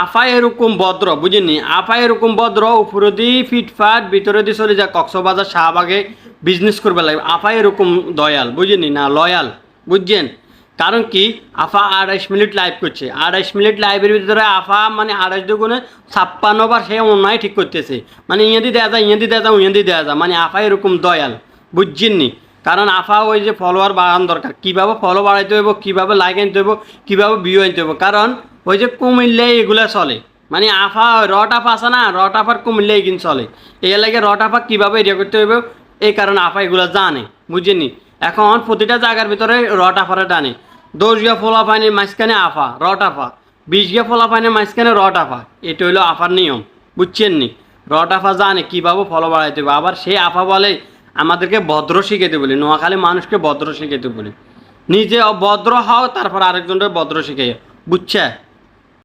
আফা এরকম ভদ্র বুঝেননি, আফা এরকম ভদ্র, উপরে দিয়ে ফিটফাট ভিতরে দিয়ে চলে যায় কক্সবাজার শাহবাগে বিজনেস করবে লাগবে। আফা এরকম দয়াল বুঝেননি, না লয়াল, বুঝছেন? কারণ কি, আফা 28 মিনিট লাইভ করছে, 28 মিনিট লাইভের ভিতরে আফা মানে 28 × 56 বার সে অন্যায় ঠিক করতেছে, মানে ইয়েদি দেওয়া যায়, ইয়েদি দেওয়া যায়, ইয়েদি দেওয়া যায়, মানে আফা এরকম দয়াল, বুঝছেননি? কারণ আফা ওই যে ফলোয়ার বাড়ানো দরকার, কীভাবে ফলো বাড়াইতে হইব, কীভাবে লাইক আনতে হইব, কীভাবে ভিউ আনতে হইব, কারণ ওই যে কুমিল্লে এগুলো চলে, মানে আফা রট আফা আছে না, রট আফার কুমিল্লে এগিন চলে, এই লাগে রট আফা কীভাবে এরিয়া করতে হইব, এই কারণে আফা এগুলো জানে, বুঝছেননি? এখন প্রতিটা জায়গার ভিতরে রট আফারে টানে, 10 গিয়া ফোলা পানির মাঝখানে আফা রট আফা, 20 গিয়া ফোলা পানির মাঝখানে রট আফা, এটা হইলো আফার নিয়ম, বুঝছেননি? রট আফা জানে কীভাবে ফলো বাড়াইতে হবে, আবার সেই আফা বলে আমাদেরকে ভদ্র শিখাইতে বলি, নোয়াখালী মানুষকে ভদ্র শিখাইতে বলি, নিজে ভদ্র হও তারপর আরেকজনকে ভদ্র শিখাই, বুঝছে?